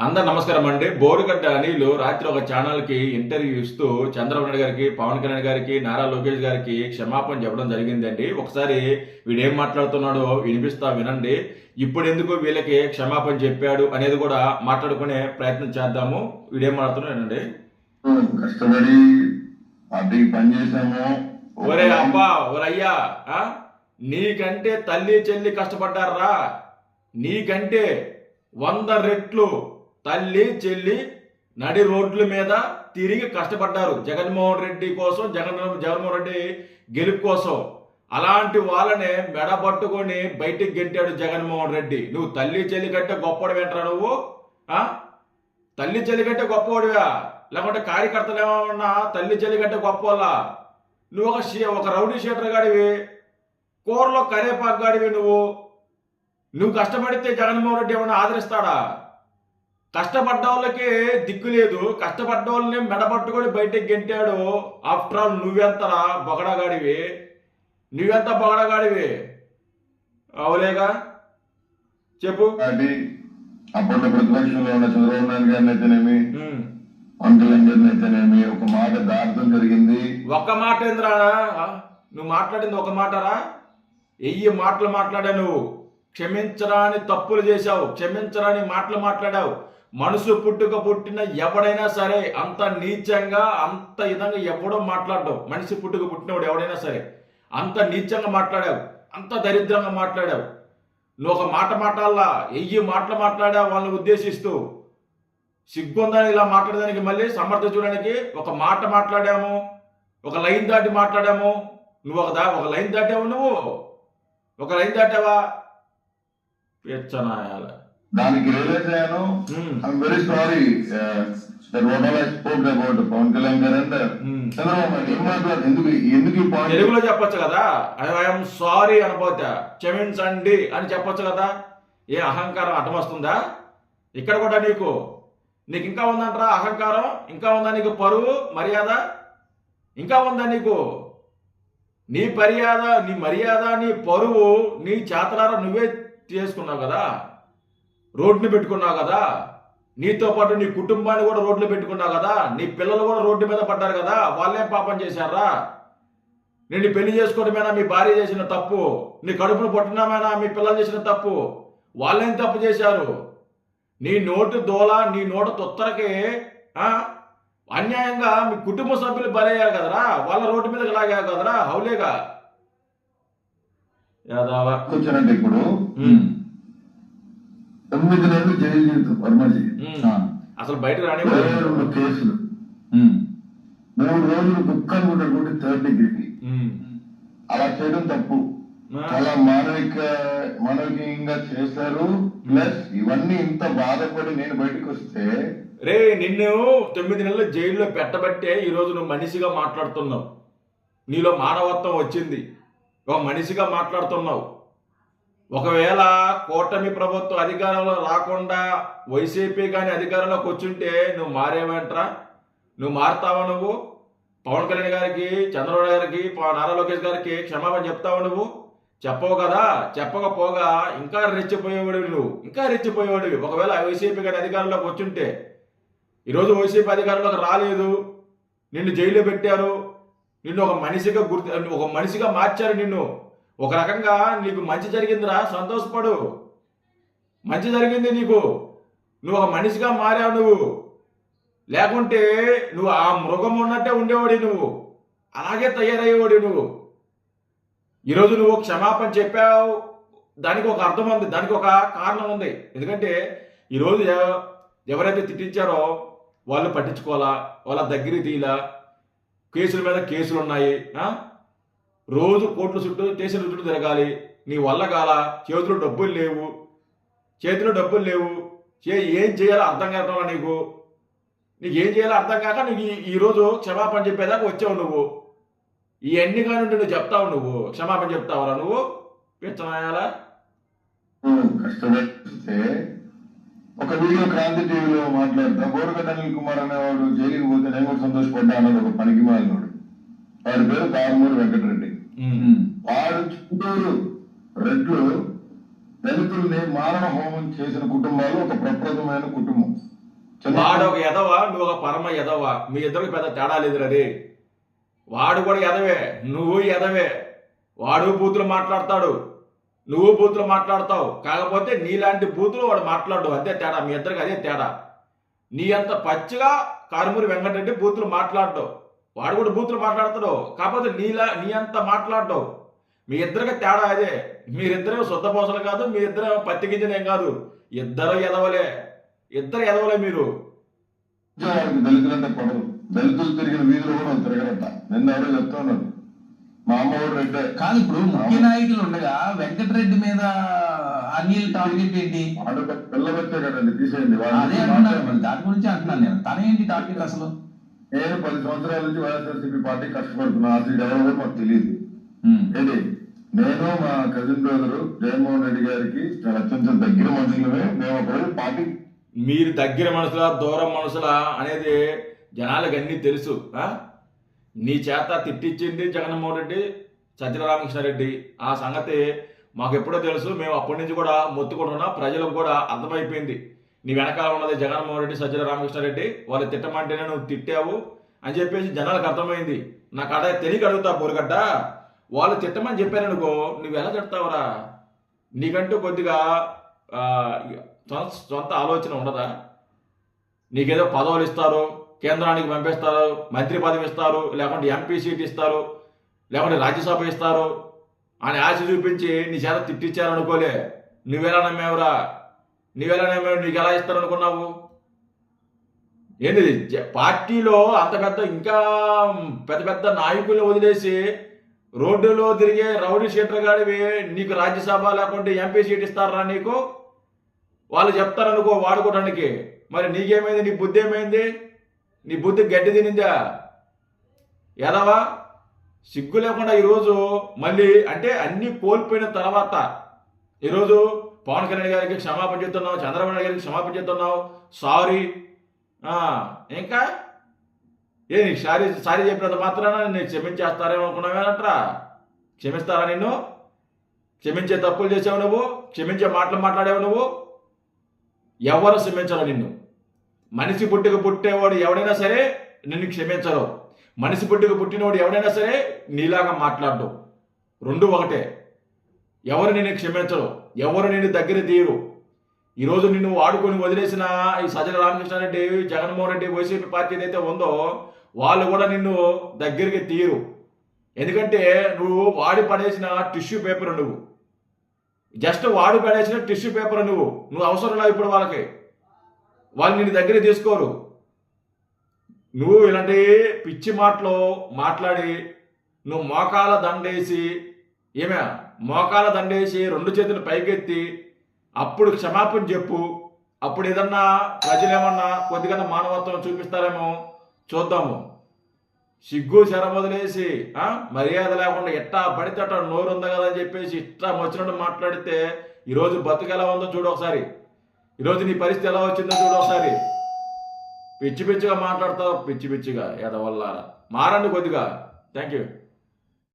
అందరు నమస్కారం అండి. బోరుగడ్డ అనిల్ రాత్రి ఒక ఛానల్కి ఇంటర్వ్యూ ఇస్తూ చంద్రబాబు నాయుడు గారికి, పవన్ కళ్యాణ్ గారికి, నారా లోకేష్ గారికి క్షమాపణ చెప్పడం జరిగిందండి. ఒకసారి వీడేం మాట్లాడుతున్నాడో వినిపిస్తా వినండి. ఇప్పుడు ఎందుకు వీళ్ళకి క్షమాపణ చెప్పాడు అనేది కూడా మాట్లాడుకునే ప్రయత్నం చేద్దాము. వీడేం మాట్లాడుతున్నాడు వినండి. కష్టపడి పార్టీకి పనిచేసాము. ఒరే అబ్బా ఒరయ్యా, నీకంటే తల్లి చెల్లి కష్టపడ్డారా? నీకంటే 100 రెట్లు తల్లి చెల్లి నడి రోడ్ల మీద తిరిగి కష్టపడ్డారు జగన్మోహన్ రెడ్డి కోసం, జగన్మోహన్ రెడ్డి గెలుపు కోసం. అలాంటి వాళ్ళని మెడబట్టుకొని బయటికి గెంటాడు జగన్మోహన్ రెడ్డి. నువ్వు తల్లి చెల్లి కంటే గొప్పవాడివేంట్రా నువ్వు? తల్లి చెల్లి కంటే గొప్పవాడివా? లేకుంటే కార్యకర్తలు ఏమన్నా తల్లి చెల్లి కంటే గొప్పవాళ్ళ? నువ్వు ఒక రౌడీ షీటర్ గాడివి, కూరలో కరేపాకు గాడివి. నువ్వు కష్టపడితే జగన్మోహన్ రెడ్డి ఏమన్నా ఆదరిస్తాడా? కష్టపడ్డ వాళ్ళకి దిక్కు లేదు. కష్టపడ్డ వాళ్ళని మెడపట్టుకొని బయటకు గెంటాడు. After all నువ్వెంతరా బొగడగాడివి? నువ్వెంత బొగడగాడివి? అవులేగా, చెప్పు. అప్పట్లో ప్రతిపక్షంలో ఉన్న చంద్రబాబు నాయుడు గారిని అయితేనేమి, పవన్ కళ్యాణ్ గారిని అయితేనేమి ఒక మాట దాటం జరిగింది. ఒక మాట ఏంద్రా? నువ్వు మాట్లాడింది ఒక మాటరా? 1000 మాటలు మాట్లాడా నువ్వు. క్షమించరాని తప్పులు చేశావు, క్షమించరాని మాటలు మాట్లాడావు. మనసు పుట్టిన ఎవడైనా సరే అంత నీచంగా, అంత విధంగా ఎవడో మాట్లాడవు. మనిషి పుట్టినవాడు ఎవడైనా సరే అంత నీచంగా మాట్లాడావు, అంత దరిద్రంగా మాట్లాడావు. నువ్వు ఒక మాట మాట్లాడాలా, 1000 మాటలు మాట్లాడావు వాళ్ళని ఉద్దేశిస్తూ. సిగ్గుందని ఇలా మాట్లాడడానికి, మళ్ళీ సమర్థించడానికి ఒక మాట మాట్లాడాము, ఒక లైన్ దాటి మాట్లాడాము. నువ్వు ఒక లైన్ దాటావు. నువ్వు ఒక లైన్ దాటావా? దానికి రియలైజ్ అయ్యాను. I'm very sorry that what all I spoke about Pawan Kalyan garu and Chandrababu Naidu. ఏం మాట్లాడు, ఎందుకు తెలుగులో చెప్పొచ్చు కదా. ఐఎమ్ సారీ అనపోతే క్షమించండి అని చెప్పొచ్చు కదా. ఏ అహంకారం అడ్డమొస్తుందా ఇక్కడ కూడా? నీకు ఇంకా ఉందంటారా అహంకారం? ఇంకా ఉందా నీకు పరువు మర్యాద? ఇంకా ఉందా నీకు? నీ మర్యాద నీ పరువు నీ చేతలారా నువ్వే చేసుకున్నావు కదా. రోడ్ని పెట్టుకున్నావు కదా. నీతో పాటు నీ కుటుంబాన్ని కూడా రోడ్లు పెట్టుకున్నావు కదా. నీ పిల్లలు కూడా రోడ్డు మీద పడ్డారు కదా. వాళ్ళేం పాపం చేశారా? నిన్ను పెళ్లి చేసుకోవడమేనా మీ భార్య చేసిన తప్పు? నీ కడుపును పుట్టడమేనా మీ పిల్లలు చేసిన తప్పు? వాళ్ళేం తప్పు చేశారు? నీ నోటు దోల, నీ నోటు తొత్తరకి అన్యాయంగా మీ కుటుంబ సభ్యులు బలయ్యారు కదరా. వాళ్ళ రోడ్డు మీదకి లాగారు కదరా. హౌలేగా వచ్చారంటే ఇప్పుడు 9 నెలలు జైలు జీవితం వర్మజీ. అసలు బయట రాని 2 కేసులు, 3 రోజులు కుక్కలు ఉన్నటువంటి 3rd డిగ్రీకి. అలా చేయడం తప్పు. చాలా మానవికంగా చేశారు. ప్లస్ ఇవన్నీ ఇంత బాధపడి నేను బయటకు వస్తే రే, నిన్ను 9 నెలలు జైల్లో పెట్టబట్టే ఈరోజు నువ్వు మనిషిగా మాట్లాడుతున్నావు. నీలో మానవత్వం వచ్చింది, ఒక మనిషిగా మాట్లాడుతున్నావు. ఒకవేళ కూటమి ప్రభుత్వం అధికారంలో రాకుండా వైసీపీ కానీ అధికారంలోకి వచ్చుంటే నువ్వు మారేవేంట్రా? నువ్వు మారుతావా? నువ్వు పవన్ కళ్యాణ్ గారికి, చంద్రబాబు గారికి, నారా లోకేష్ గారికి క్షమాపణ చెప్తావు? నువ్వు చెప్పవు కదా. చెప్పకపోగా ఇంకా రెచ్చిపోయేవాడివి. నువ్వు ఇంకా రెచ్చిపోయేవాడివి. ఒకవేళ వైసీపీ కానీ అధికారంలోకి వచ్చుంటే, ఈరోజు వైసీపీ అధికారంలోకి రాలేదు, నిన్ను జైల్లో పెట్టారు, నిన్ను ఒక మనిషిగా మార్చారు. నిన్ను ఒక రకంగా నీకు మంచి జరిగిందిరా, సంతోషపడు. మంచి జరిగింది నీకు. నువ్వు ఒక మనిషిగా మారావు. నువ్వు లేకుంటే నువ్వు ఆ మృగం ఉన్నట్టే ఉండేవాడి. నువ్వు అలాగే తయారయ్యేవాడి. నువ్వు ఈరోజు నువ్వు క్షమాపణ చెప్పావు, దానికి ఒక అర్థం ఉంది, దానికి ఒక కారణం ఉంది. ఎందుకంటే ఈరోజు ఎవరైతే తిట్టించారో వాళ్ళు పట్టించుకోవాలా, వాళ్ళ దగ్గరికి తీలా, కేసుల మీద కేసులు ఉన్నాయి. రోజు కోట్ల చుట్టూ స్టేషన్ల చుట్టూ తిరగాలి. నీ వల్ల కాల, చేతిలో డబ్బులు లేవు. ఏం చేయాలో అర్థం కావటం నీకు ఏం చేయాలో అర్థం కాక నీకు ఈరోజు క్షమాపణ చెప్పేదాకా వచ్చావు. నువ్వు ఇవన్నీ కానీ ఉంటే నువ్వు చెప్తావు, నువ్వు క్షమాపణ చెప్తావరా? నువ్వు పిచ్చనాయాలా? కష్టపడితే ఒక వీడియో క్రాంతి టీవీలో మాట్లాడతా, బోరుగడ్డ అనిల్ కుమార్ అనేవాడు జైలుకి పోతే నేను కూడా సంతోషపడ్డా అన్నది ఒక పనికి మాలినోడు. వాడి పేరు కారుమూరి వెంకటరెడ్డి. వాడు చుట్టూరు రెడ్లు దళితుల్ని మారణ హోమం చేసిన కుటుంబాలు ఒక ప్రప్రదమైన కుటుంబం. వాడు ఒక ఎదవ, నువ్వు ఒక పరమ ఎదవ. మీ ఇద్దరికి పెద్ద తేడా లేదురా రే. వాడు కూడా ఎదవే, నువ్వు ఎదవే. వాడు బూతులు మాట్లాడతాడు, నువ్వు బూతులు మాట్లాడతావు. కాకపోతే నీలాంటి బూతులు వాడు మాట్లాడు, అంతే తేడా. మీ ఇద్దరికి అదే తేడా. నీ అంత పచ్చిగా కారుమూరి వెంకటరెడ్డి బూతులు మాట్లాడతావు, వాడు కూడా బూతులు మాట్లాడతాడు. కాకపోతే నీ అంత మాట్లాడతావు. మీ ఇద్దరికి తేడా అదే. మీరిద్దరేమో శుద్ధ పోసలు కాదు, మీరిద్దరేమో పత్తి గింజనేం కాదు. ఇద్దరు ఎదవలే, ఇద్దరు ఎదవలే మీరు. వాడికి దళితులంటే పడదు. దళితులు తిరిగిన వీధులు కూడా వాళ్ళు తిరగరంట. నిన్న ఎవరో చెప్తా ఉన్నారు, మా అమ్మవాడు రెడ్డే కాదు. ఇప్పుడు ముఖ్య నాయకులు ఉండగా వెంకటరెడ్డి మీద అనిల్ టార్గెట్ ఏంటి? వాడు పిల్లబచ్చే కదండి, తీసేయండి. అదే అంటున్నాను, మరి దాని గురించి అంటున్నాను నేను. తన ఏంటి టార్గెట్ అసలు? నేను 10 సంవత్సరాల నుంచి వైఎస్ఆర్సీపీ పార్టీ కష్టపడుతున్నా. అసలు ఎవరో కూడా మాకు తెలియదు. ఏంటి, నేను మా కజిన్ బ్రదర్ జగన్మోహన్ రెడ్డి గారికి చాలా అత్యంత దగ్గర మనుషులమే. మేము ఒకరోజు పార్టీ, మీరు దగ్గర మనుషులా దూరం మనుషులా అనేది జనాలకు అన్నీ తెలుసు. నీ చేత తిట్టించింది జగన్మోహన్ రెడ్డి, సత్యరామకృష్ణారెడ్డి. ఆ సంగతి మాకు ఎప్పుడో తెలుసు. మేము అప్పటి నుంచి కూడా మొత్తుకుంటున్నా, ప్రజలకు కూడా అర్థమైపోయింది. నీ వెనకాల ఉన్నది జగన్మోహన్ రెడ్డి, సత్యరామకృష్ణారెడ్డి. వాళ్ళు తిట్టమంటేనే నువ్వు తిట్టావు అని చెప్పేసి జనాలకు అర్థమైంది. నాకు అడే తెలియక అడుగుతా బోరుగడ్డ, వాళ్ళు తిట్టమని చెప్పారనుకో, నువ్వు ఎలా తిడతావురా? నీకంటూ కొద్దిగా సొంత ఆలోచన ఉండదా? నీకేదో పదవులు ఇస్తారు, కేంద్రానికి పంపిస్తారు, మంత్రి పదవి ఇస్తారు, లేకుంటే ఎంపీ సీట్ ఇస్తారు, లేకుంటే రాజ్యసభ ఇస్తారు అని ఆశ చూపించి నీ చేత తిట్టించారనుకోలే. నువ్వెలా నమ్మేవురా? నువ్వెలా నమ్మేవు? నీకు ఎలా ఇస్తారనుకున్నావు? ఏంటి పార్టీలో అంత పెద్ద, ఇంకా పెద్ద పెద్ద నాయకుల్ని వదిలేసి రోడ్డులో తిరిగే రౌడీ షీటర్ గాడివి నీకు రాజ్యసభ లేకుంటే ఎంపీ సీట్ ఇస్తారా? నీకు వాళ్ళు చెప్తారనుకో వాడుకోవడానికి. మరి నీకేమైంది? నీ బుద్ధి ఏమైంది? నీ బుద్ధి గడ్డి తినిందా? ఎదవా సిగ్గు లేకుండా ఈరోజు మళ్ళీ, అంటే అన్నీ కోల్పోయిన తర్వాత ఈరోజు పవన్ కళ్యాణ్ గారికి క్షమాపణ చెప్తున్నావు, చంద్రబాబు నాయుడు గారికి క్షమాపణ చెప్తున్నావు, సారీ. ఇంకా నీకు సారీ చెప్పినంత మాత్రాన నేను క్షమించేస్తారేమో అనుకున్నావేనంటరా? క్షమిస్తారా నిన్ను? క్షమించే తప్పులు చేసావు నువ్వు, క్షమించే మాటలు మాట్లాడావు నువ్వు. ఎవరు క్షమించరు నిన్ను. మనిషి పుట్టుకు పుట్టేవాడు ఎవడైనా సరే నిన్ను క్షమించరు. మనిషి పుట్టుకు పుట్టినవాడు ఎవడైనా సరే నీలాగా మాట్లాడడు. రెండు ఒకటే. ఎవరు నిన్ను క్షమించరు, ఎవరు నిన్ను దగ్గర తీయరు. ఈరోజు నిన్ను వాడుకొని వదిలేసిన ఈ సజ్జల రామకృష్ణారెడ్డి, జగన్మోహన్ రెడ్డి, వైసీపీ పార్టీ ఏదైతే ఉందో వాళ్ళు కూడా నిన్ను దగ్గరికి తీయరు. ఎందుకంటే నువ్వు వాడి పడేసిన టిష్యూ పేపర్, నువ్వు జస్ట్ వాడి పడేసిన టిష్యూ పేపర్. నువ్వు అవసరం లేదు ఇప్పుడు వాళ్ళకి. వాళ్ళు నిన్ను దగ్గర తీసుకోరు. నువ్వు ఇలాంటి పిచ్చి మాటలు మాట్లాడి నువ్వు మోకాల దండేసి, మోకాల దండేసి 2 చేతులు పైకెత్తి అప్పుడు క్షమాపణ చెప్పు. అప్పుడు ఏదన్నా ప్రజలు ఏమన్నా కొద్దిగా మానవత్వం చూపిస్తారేమో చూద్దాము. సిగ్గు శరం వదిలేసి మర్యాద లేకుండా ఎట్టా పడితే అట్ట నోరు ఉందా కదా అని చెప్పేసి ఇట్టా వచ్చినట్టు మాట్లాడితే ఈరోజు బతుకు ఎలా ఉందో చూడు ఒకసారి. ఈరోజు నీ పరిస్థితి ఎలా వచ్చిందో చూడు ఒకసారి. పిచ్చి పిచ్చిగా మాట్లాడతావు, పిచ్చి పిచ్చిగా. ఏదో వల్ల మారండి కొద్దిగా. Thank you.